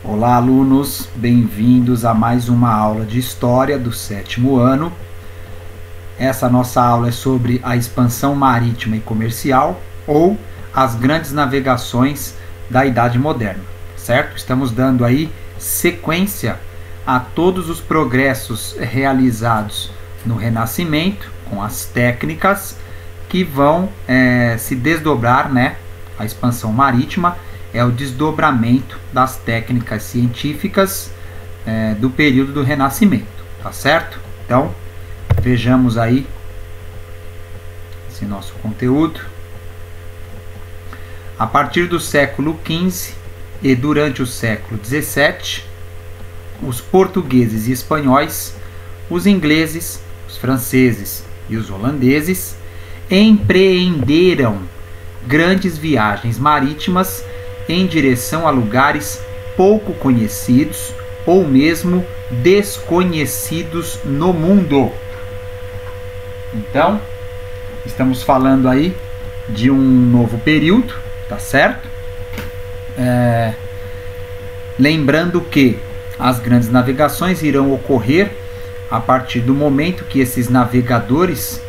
Olá, alunos, bem-vindos a mais uma aula de História do 7º ano. Essa nossa aula é sobre a expansão marítima e comercial ou as grandes navegações da Idade Moderna, certo? Estamos dando aí sequência a todos os progressos realizados no Renascimento, com as técnicas que vão se desdobrar, né? A expansão marítima é o desdobramento das técnicas científicas do período do Renascimento, tá certo? Então, vejamos aí esse nosso conteúdo. A partir do século XV e durante o século XVII, os portugueses e espanhóis, os ingleses, os franceses e os holandeses empreenderam grandes viagens marítimas em direção a lugares pouco conhecidos ou mesmo desconhecidos no mundo. Então, estamos falando aí de um novo período, tá certo? Lembrando que as grandes navegações irão ocorrer a partir do momento que esses navegadores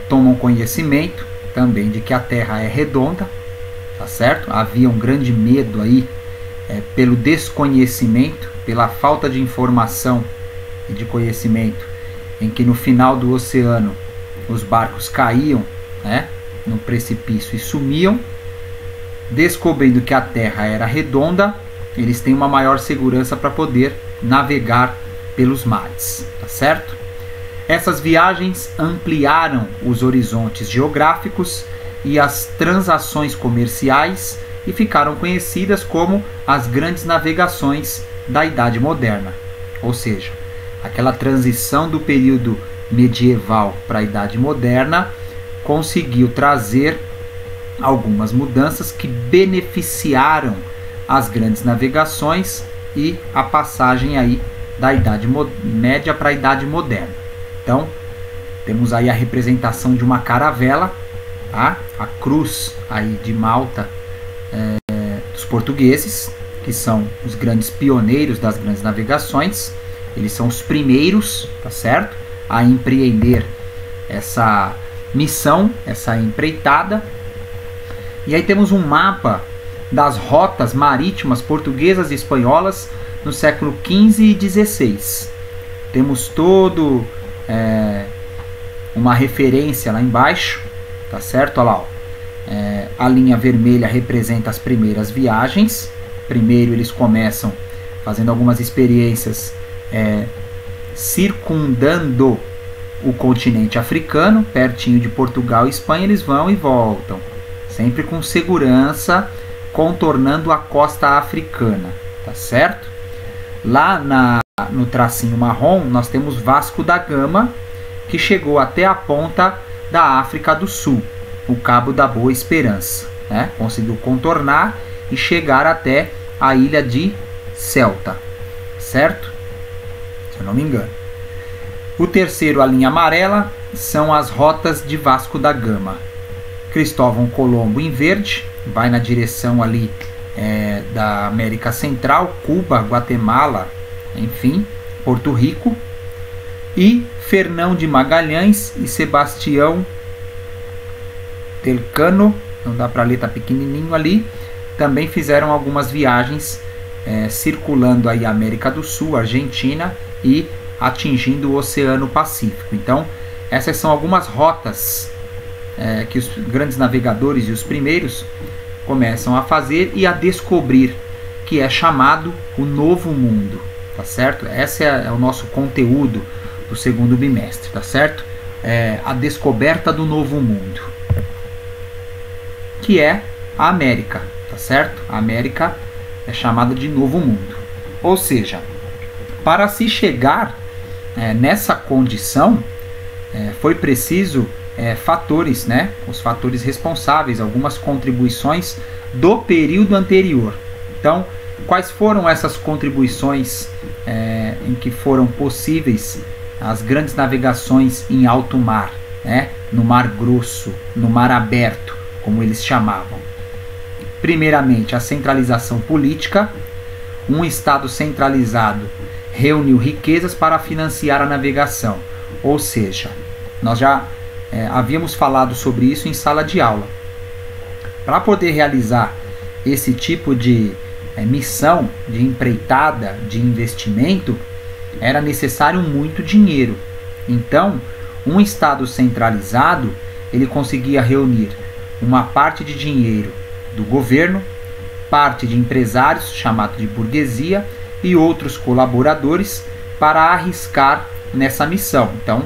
tomam conhecimento também de que a Terra é redonda, tá certo? Havia um grande medo aí pelo desconhecimento, pela falta de informação e de conhecimento, em que no final do oceano os barcos caíam, né, no precipício e sumiam. Descobrindo que a Terra era redonda, eles têm uma maior segurança para poder navegar pelos mares, tá certo? Essas viagens ampliaram os horizontes geográficos e as transações comerciais e ficaram conhecidas como as grandes navegações da Idade Moderna. Ou seja, aquela transição do período medieval para a Idade Moderna conseguiu trazer algumas mudanças que beneficiaram as grandes navegações e a passagem aí da Idade Média para a Idade Moderna. Então, temos aí a representação de uma caravela, tá? A cruz aí de Malta dos portugueses, que são os grandes pioneiros das grandes navegações. Eles são os primeiros, tá certo? A empreender essa missão, essa empreitada. E aí temos um mapa das rotas marítimas portuguesas e espanholas no século XV e XVI. Temos todo uma referência lá embaixo, tá certo? Olha lá, ó. A linha vermelha representa as primeiras viagens. Primeiro eles começam fazendo algumas experiências circundando o continente africano, pertinho de Portugal e Espanha. Eles vão e voltam, sempre com segurança, contornando a costa africana, tá certo? Lá no tracinho marrom nós temos Vasco da Gama, que chegou até a ponta da África do Sul, o Cabo da Boa Esperança, né? Conseguiu contornar e chegar até a ilha de Ceuta, certo? Se eu não me engano. O terceiro, a linha amarela, são as rotas de Vasco da Gama. Cristóvão Colombo em verde, vai na direção ali da América Central, Cuba, Guatemala, enfim, Porto Rico. E Fernão de Magalhães e Sebastião Elcano, não dá para ler, tá pequenininho ali, também fizeram algumas viagens circulando aí a América do Sul, Argentina e atingindo o Oceano Pacífico. Então, essas são algumas rotas que os grandes navegadores e os primeiros começam a fazer e a descobrir, que é chamado o Novo Mundo, tá certo? Esse é o nosso conteúdo do segundo bimestre, tá certo? A descoberta do Novo Mundo, que é a América, tá certo? A América é chamada de Novo Mundo. Ou seja, para se chegar nessa condição, foi preciso fatores, né? Os fatores responsáveis, algumas contribuições do período anterior. Então, quais foram essas contribuições em que foram possíveis as grandes navegações em alto mar, né? No Mar Grosso, no Mar Aberto, como eles chamavam? Primeiramente, a centralização política, um Estado centralizado reuniu riquezas para financiar a navegação. Ou seja, nós já havíamos falado sobre isso em sala de aula. Para poder realizar esse tipo de missão, de empreitada, de investimento, era necessário muito dinheiro. Então, um Estado centralizado, ele conseguia reunir uma parte de dinheiro do governo, parte de empresários, chamado de burguesia, e outros colaboradores para arriscar nessa missão. Então,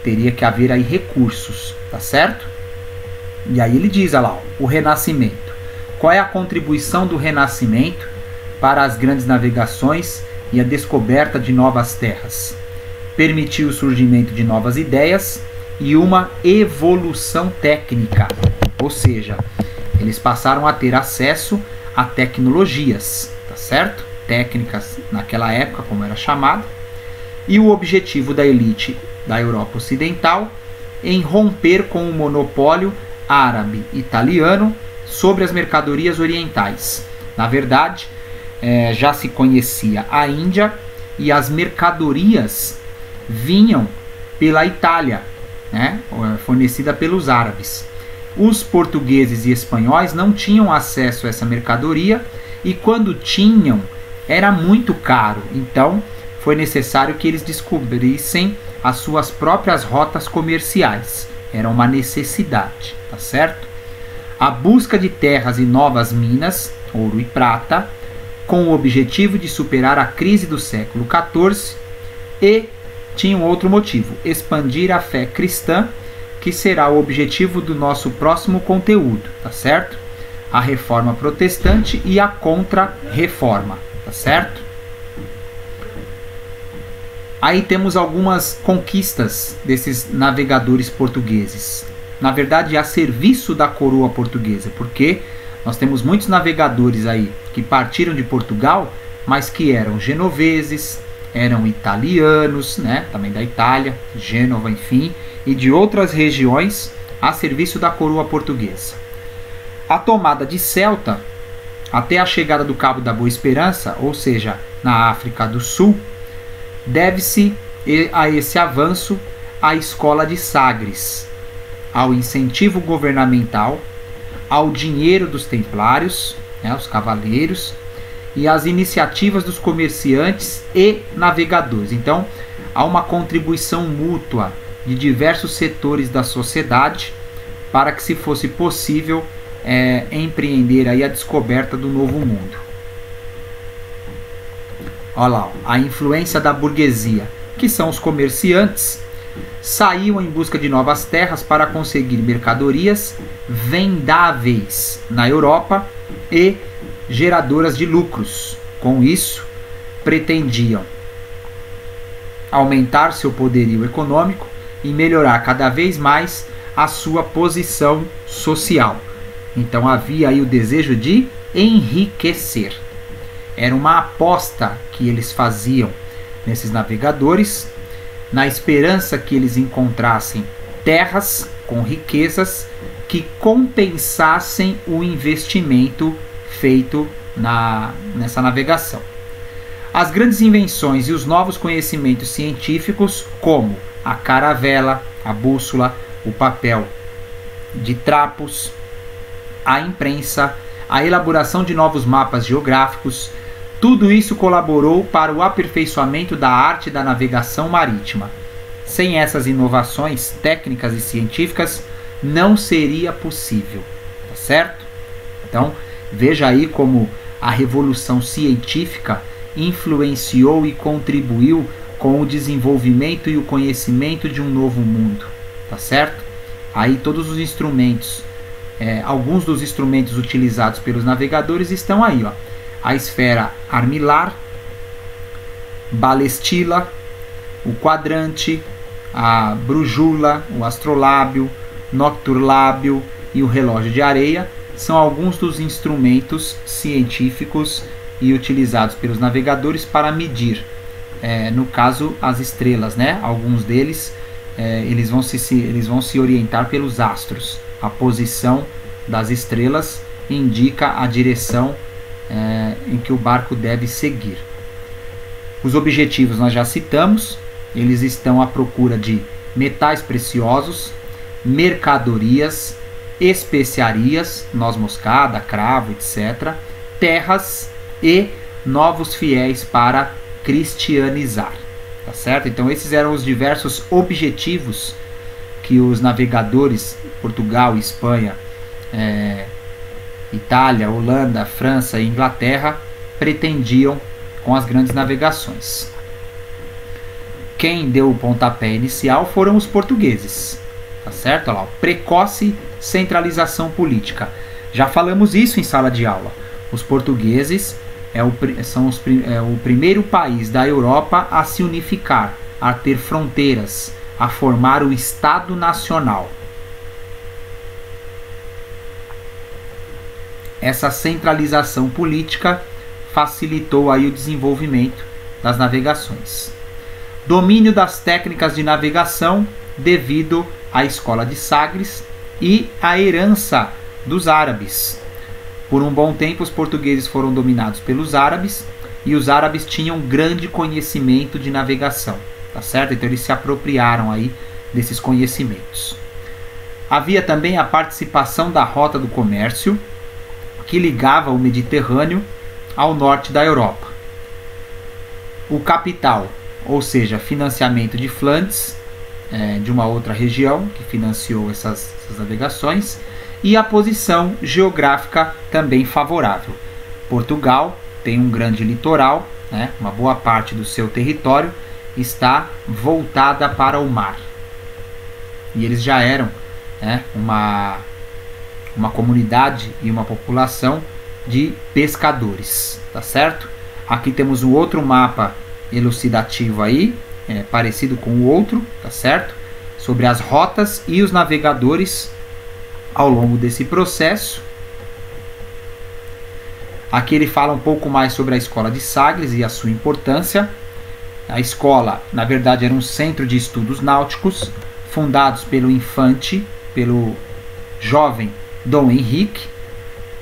teria que haver aí recursos, tá certo? E aí ele diz, olha lá, o Renascimento. Qual é a contribuição do Renascimento para as grandes navegações e a descoberta de novas terras? Permitiu o surgimento de novas ideias e uma evolução técnica, ou seja, eles passaram a ter acesso a tecnologias, tá certo? Técnicas naquela época, como era chamado, e o objetivo da elite da Europa Ocidental em romper com o monopólio árabe-italiano sobre as mercadorias orientais. Na verdade, já se conhecia a Índia e as mercadorias vinham pela Itália, né, fornecida pelos árabes. Os portugueses e espanhóis não tinham acesso a essa mercadoria e quando tinham era muito caro, então foi necessário que eles descobrissem as suas próprias rotas comerciais. Era uma necessidade, tá certo? A busca de terras e novas minas, ouro e prata, com o objetivo de superar a crise do século XIV e tinha um outro motivo, expandir a fé cristã, que será o objetivo do nosso próximo conteúdo, tá certo? A reforma protestante e a contra-reforma, tá certo? Aí temos algumas conquistas desses navegadores portugueses. Na verdade, a serviço da coroa portuguesa, porque nós temos muitos navegadores aí que partiram de Portugal, mas que eram genoveses, eram italianos, né, também da Itália, Gênova, enfim, e de outras regiões a serviço da coroa portuguesa. A tomada de Ceuta, até a chegada do Cabo da Boa Esperança, ou seja, na África do Sul, deve-se a esse avanço à escola de Sagres, ao incentivo governamental, ao dinheiro dos templários, né, os cavaleiros, e às iniciativas dos comerciantes e navegadores. Então, há uma contribuição mútua de diversos setores da sociedade para que se fosse possível empreender aí a descoberta do novo mundo. Olha lá, a influência da burguesia, que são os comerciantes, saíam em busca de novas terras para conseguir mercadorias vendáveis na Europa e geradoras de lucros. Com isso, pretendiam aumentar seu poderio econômico e melhorar cada vez mais a sua posição social. Então havia aí o desejo de enriquecer. Era uma aposta que eles faziam nesses navegadores, na esperança que eles encontrassem terras com riquezas que compensassem o investimento feito nessa navegação. As grandes invenções e os novos conhecimentos científicos, como a caravela, a bússola, o papel de trapos, a imprensa, a elaboração de novos mapas geográficos, tudo isso colaborou para o aperfeiçoamento da arte da navegação marítima. Sem essas inovações técnicas e científicas, não seria possível, tá certo? Então, veja aí como a revolução científica influenciou e contribuiu com o desenvolvimento e o conhecimento de um novo mundo, tá certo? Aí todos os instrumentos, alguns dos instrumentos utilizados pelos navegadores estão aí, ó. A esfera armilar, balestila, o quadrante, a brújula, o astrolábio, nocturlábio e o relógio de areia são alguns dos instrumentos científicos e utilizados pelos navegadores para medir, no caso, as estrelas, né? Alguns deles eles vão se orientar pelos astros. A posição das estrelas indica a direção em que o barco deve seguir. Os objetivos nós já citamos, eles estão à procura de metais preciosos, mercadorias, especiarias, noz moscada, cravo, etc., terras e novos fiéis para cristianizar, tá certo? Então esses eram os diversos objetivos que os navegadores Portugal, Espanha, Itália, Holanda, França e Inglaterra pretendiam com as grandes navegações. Quem deu o pontapé inicial foram os portugueses, tá certo? Olha lá, precoce centralização política. Já falamos isso em sala de aula. Os portugueses são o primeiro país da Europa a se unificar, a ter fronteiras, a formar o Estado Nacional. Essa centralização política facilitou aí o desenvolvimento das navegações. Domínio das técnicas de navegação devido à escola de Sagres e à herança dos árabes. Por um bom tempo os portugueses foram dominados pelos árabes e os árabes tinham grande conhecimento de navegação, tá certo? Então eles se apropriaram aí desses conhecimentos. Havia também a participação da rota do comércio, que ligava o Mediterrâneo ao norte da Europa. O capital, ou seja, financiamento de Flandes, de uma outra região que financiou essas navegações, e a posição geográfica também favorável. Portugal tem um grande litoral, né? Uma boa parte do seu território está voltada para o mar. E eles já eram, né, uma comunidade e uma população de pescadores, tá certo? Aqui temos um outro mapa elucidativo aí, parecido com o outro, tá certo? Sobre as rotas e os navegadores ao longo desse processo. Aqui ele fala um pouco mais sobre a escola de Sagres e a sua importância. A escola, na verdade, era um centro de estudos náuticos, fundados pelo infante, pelo jovem Dom Henrique,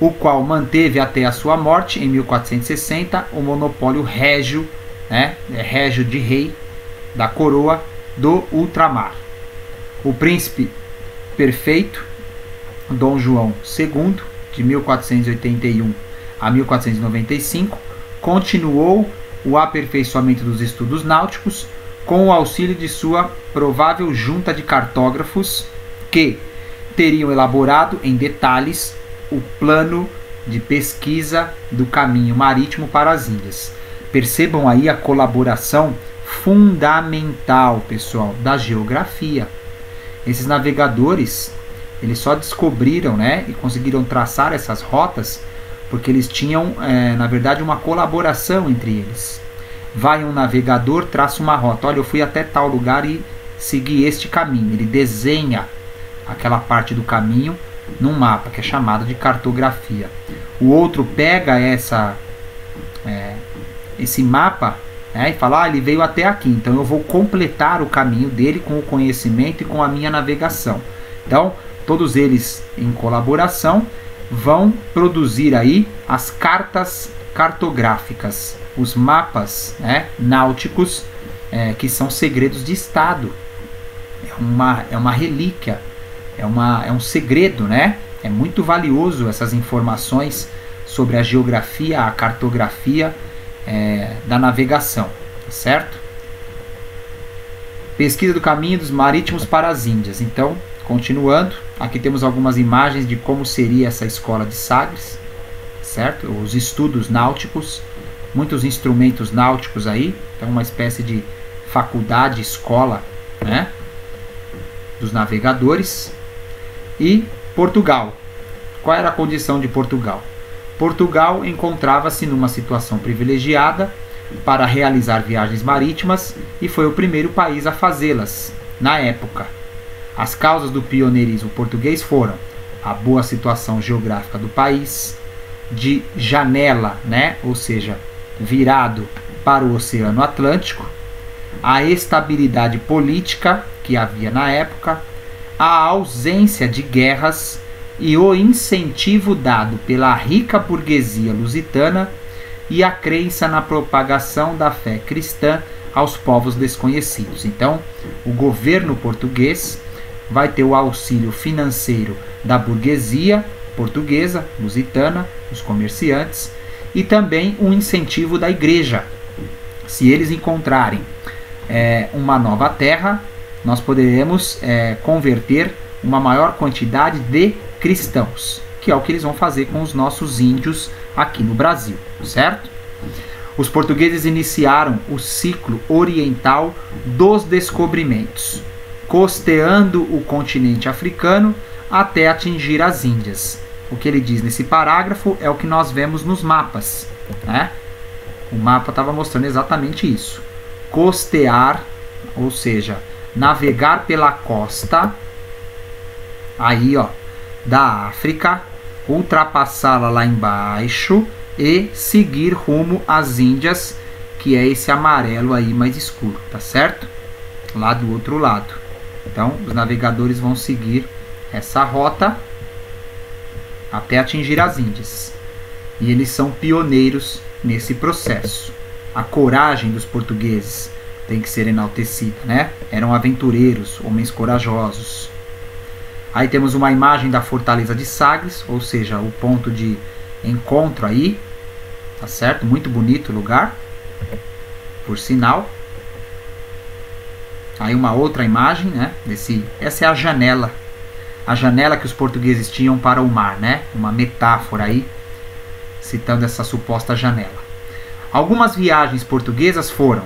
o qual manteve até a sua morte, em 1460, o monopólio régio, né, régio de rei da coroa do ultramar. O príncipe perfeito, Dom João II, de 1481 a 1495, continuou o aperfeiçoamento dos estudos náuticos com o auxílio de sua provável junta de cartógrafos que teriam elaborado em detalhes o plano de pesquisa do caminho marítimo para as ilhas. Percebam aí a colaboração fundamental, pessoal, da geografia. Esses navegadores, eles só descobriram, né, e conseguiram traçar essas rotas porque eles tinham, na verdade, uma colaboração entre eles. Vai um navegador, traça uma rota. Olha, eu fui até tal lugar e segui este caminho. Ele desenha aquela parte do caminho num mapa, que é chamado de cartografia. O outro pega esse mapa, né, e fala, ele veio até aqui, então eu vou completar o caminho dele com o conhecimento e com a minha navegação. Então, todos eles em colaboração vão produzir aí as cartas cartográficas, os mapas, né, náuticos, que são segredos de Estado. É uma relíquia, é um segredo, né? É muito valioso essas informações sobre a geografia, a cartografia da navegação, certo? Pesquisa do caminho dos marítimos para as Índias. Então, continuando, aqui temos algumas imagens de como seria essa escola de Sagres, certo? Os estudos náuticos, muitos instrumentos náuticos aí, então uma espécie de faculdade, escola, né, dos navegadores. E Portugal. Qual era a condição de Portugal? Portugal encontrava-se numa situação privilegiada para realizar viagens marítimas e foi o primeiro país a fazê-las na época. As causas do pioneirismo português foram a boa situação geográfica do país, de janela, né, ou seja, virado para o Oceano Atlântico, a estabilidade política que havia na época, a ausência de guerras e o incentivo dado pela rica burguesia lusitana e a crença na propagação da fé cristã aos povos desconhecidos. Então, o governo português vai ter o auxílio financeiro da burguesia portuguesa, lusitana, os comerciantes, e também um incentivo da igreja. Se eles encontrarem uma nova terra, nós poderemos converter uma maior quantidade de cristãos, que é o que eles vão fazer com os nossos índios aqui no Brasil, certo? Os portugueses iniciaram o ciclo oriental dos descobrimentos, costeando o continente africano até atingir as Índias. O que ele diz nesse parágrafo é o que nós vemos nos mapas, né? O mapa estava mostrando exatamente isso. Costear, ou seja, navegar pela costa, aí ó, da África, ultrapassá-la lá embaixo e seguir rumo às Índias, que é esse amarelo aí mais escuro, tá certo? Lá do outro lado. Então, os navegadores vão seguir essa rota até atingir as Índias. E eles são pioneiros nesse processo. A coragem dos portugueses tem que ser enaltecida, né? Eram aventureiros, homens corajosos. Aí temos uma imagem da Fortaleza de Sagres, ou seja, o ponto de encontro aí, tá certo? Muito bonito o lugar, por sinal. Aí uma outra imagem, né? Essa é a janela que os portugueses tinham para o mar, né? Uma metáfora aí, citando essa suposta janela. Algumas viagens portuguesas foram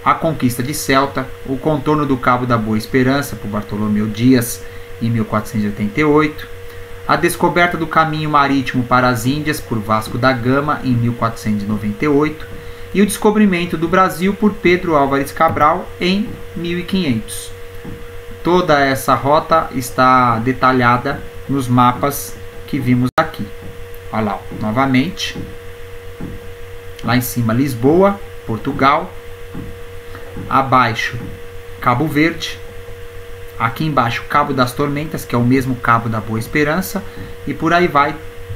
a conquista de Celta, o contorno do Cabo da Boa Esperança por Bartolomeu Dias em 1488, a descoberta do caminho marítimo para as Índias por Vasco da Gama em 1498 e o descobrimento do Brasil por Pedro Álvares Cabral em 1500. Toda essa rota está detalhada nos mapas que vimos aqui. Olha lá, novamente. Lá em cima, Lisboa, Portugal. Abaixo, Cabo Verde. Aqui embaixo, Cabo das Tormentas, que é o mesmo Cabo da Boa Esperança. E por aí vai,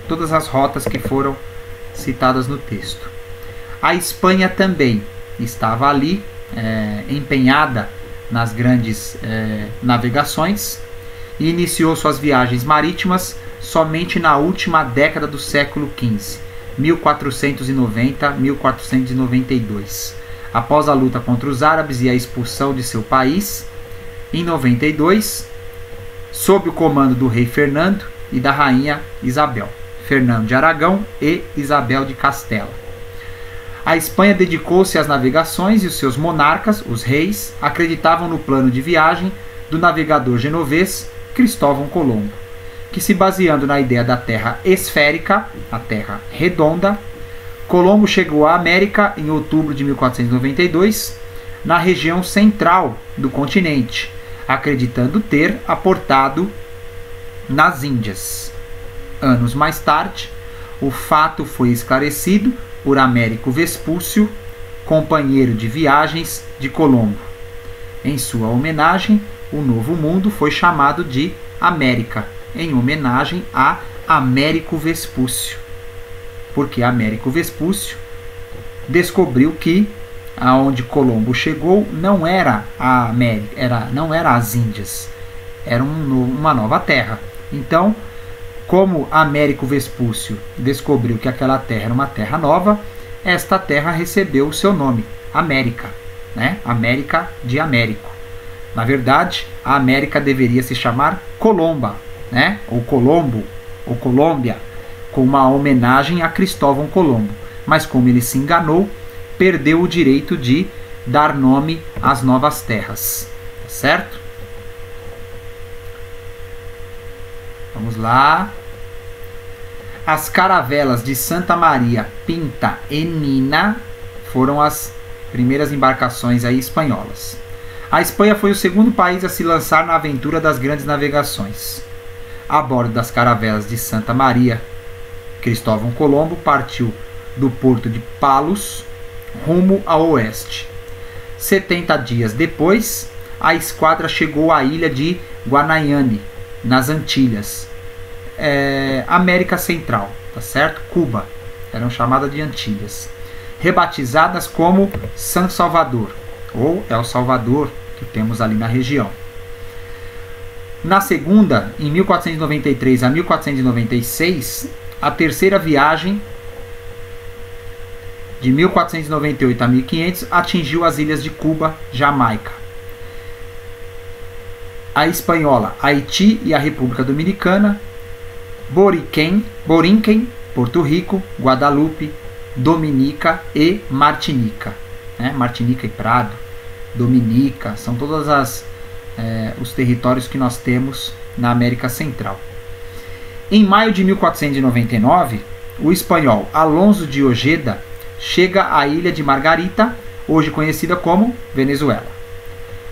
todas as rotas que foram citadas no texto. A Espanha também estava ali, empenhada nas grandes navegações, e iniciou suas viagens marítimas somente na última década do século XV, 1490-1492. Após a luta contra os árabes e a expulsão de seu país, em 92, sob o comando do rei Fernando e da rainha Isabel, Fernando de Aragão e Isabel de Castela. A Espanha dedicou-se às navegações e os seus monarcas, os reis, acreditavam no plano de viagem do navegador genovês Cristóvão Colombo, que, se baseando na ideia da terra esférica, a terra redonda, Colombo chegou à América em outubro de 1492, na região central do continente, acreditando ter aportado nas Índias. Anos mais tarde, o fato foi esclarecido por Américo Vespúcio, companheiro de viagens de Colombo. Em sua homenagem, o Novo Mundo foi chamado de América, em homenagem a Américo Vespúcio, porque Américo Vespúcio descobriu que aonde Colombo chegou não era a América, não era as Índias, era uma nova terra. Então, como Américo Vespúcio descobriu que aquela terra era uma terra nova, esta terra recebeu o seu nome, América, né? América de Américo. Na verdade, a América deveria se chamar Colomba, né? Ou Colombo, ou Colômbia, com uma homenagem a Cristóvão Colombo. Mas como ele se enganou, perdeu o direito de dar nome às novas terras, certo? Vamos lá. As caravelas de Santa Maria, Pinta e Nina foram as primeiras embarcações aí espanholas. A Espanha foi o segundo país a se lançar na aventura das grandes navegações. A bordo das caravelas de Santa Maria, Cristóvão Colombo partiu do porto de Palos rumo ao oeste. 70 dias depois, a esquadra chegou à ilha de Guanayane, nas Antilhas, América Central, tá certo? Cuba, eram chamadas de Antilhas, rebatizadas como San Salvador, ou El Salvador, que temos ali na região. Na segunda, em 1493 a 1496, a terceira viagem, de 1498 a 1500, atingiu as ilhas de Cuba, Jamaica, a Espanhola, Haiti e a República Dominicana, Borinquen, Porto Rico, Guadalupe, Dominica e Martinica. Martinica e Prado, Dominica, são todos os territórios que nós temos na América Central. Em maio de 1499, o espanhol Alonso de Ojeda chega à ilha de Margarita, hoje conhecida como Venezuela.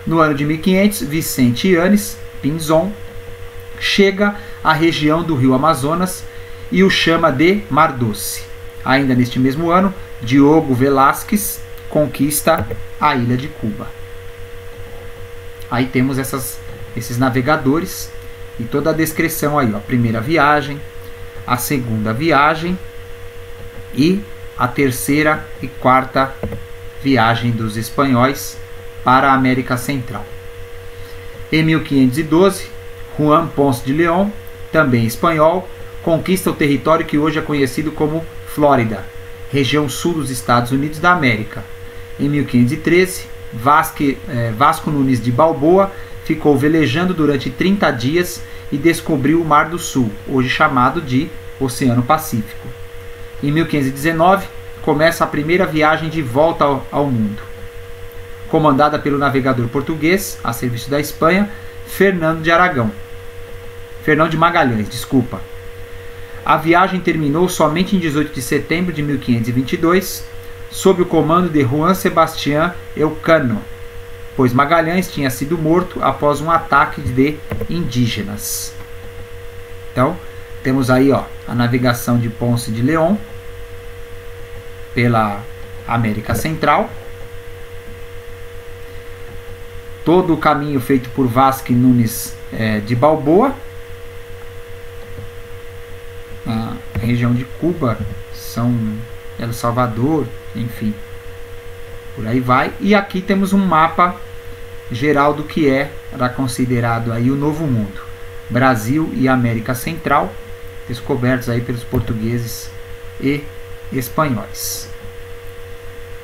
No ano de 1500, Vicente Yanes Pinzon chega à região do rio Amazonas e o chama de Mar Doce. Ainda neste mesmo ano, Diogo Velázquez conquista a ilha de Cuba. Aí temos esses navegadores e toda a descrição aí, ó. A primeira viagem, a segunda viagem e a terceira e quarta viagem dos espanhóis para a América Central. Em 1512, Juan Ponce de León, também espanhol, conquista o território que hoje é conhecido como Flórida, região sul dos Estados Unidos da América. Em 1513, Vasco Nunes de Balboa ficou velejando durante 30 dias e descobriu o Mar do Sul, hoje chamado de Oceano Pacífico. Em 1519, começa a primeira viagem de volta ao mundo, comandada pelo navegador português, a serviço da Espanha, Fernão de Magalhães, desculpa. A viagem terminou somente em 18 de setembro de 1522, sob o comando de Juan Sebastián Elcano, pois Magalhães tinha sido morto após um ataque de indígenas. Então, temos aí, ó, a navegação de Ponce de León pela América Central. Todo o caminho feito por Vasco Nunes de Balboa. A região de Cuba, São El Salvador, enfim, por aí vai. E aqui temos um mapa geral do que era considerado aí o Novo Mundo, Brasil e América Central, descobertos aí pelos portugueses e espanhóis.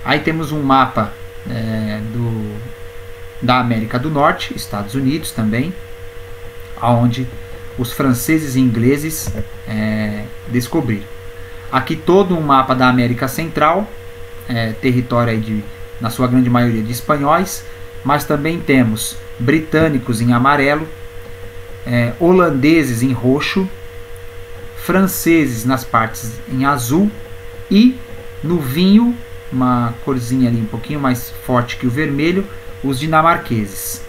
Aí temos um mapa da América do Norte, Estados Unidos também, onde os franceses e ingleses descobriram. Aqui todo um mapa da América Central, território aí na sua grande maioria de espanhóis, mas também temos britânicos em amarelo, holandeses em roxo, franceses nas partes em azul e no vinho, uma corzinha ali um pouquinho mais forte que o vermelho, os dinamarqueses.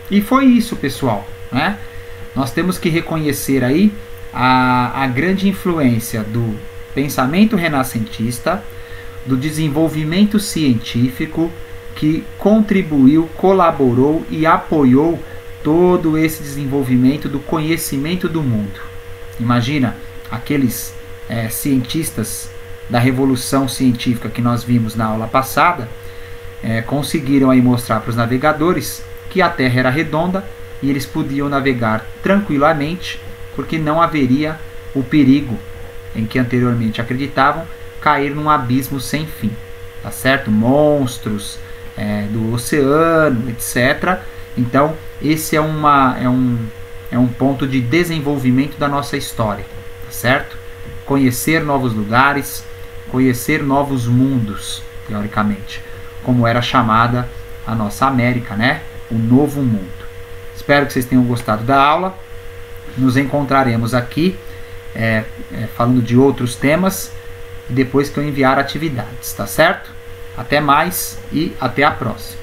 E foi isso, pessoal, né? Nós temos que reconhecer aí a grande influência do pensamento renascentista, do desenvolvimento científico que contribuiu, colaborou e apoiou todo esse desenvolvimento do conhecimento do mundo. Imagina aqueles cientistas da revolução científica que nós vimos na aula passada, conseguiram aí mostrar para os navegadores que a Terra era redonda e eles podiam navegar tranquilamente, porque não haveria o perigo em que anteriormente acreditavam, cair num abismo sem fim, tá certo? Monstros do oceano, etc. Então esse é um ponto de desenvolvimento da nossa história, tá certo? Conhecer novos lugares, conhecer novos mundos, teoricamente, como era chamada a nossa América, né? O Novo Mundo. Espero que vocês tenham gostado da aula. Nos encontraremos aqui falando de outros temas depois que eu enviar atividades, tá certo? Até mais e até a próxima.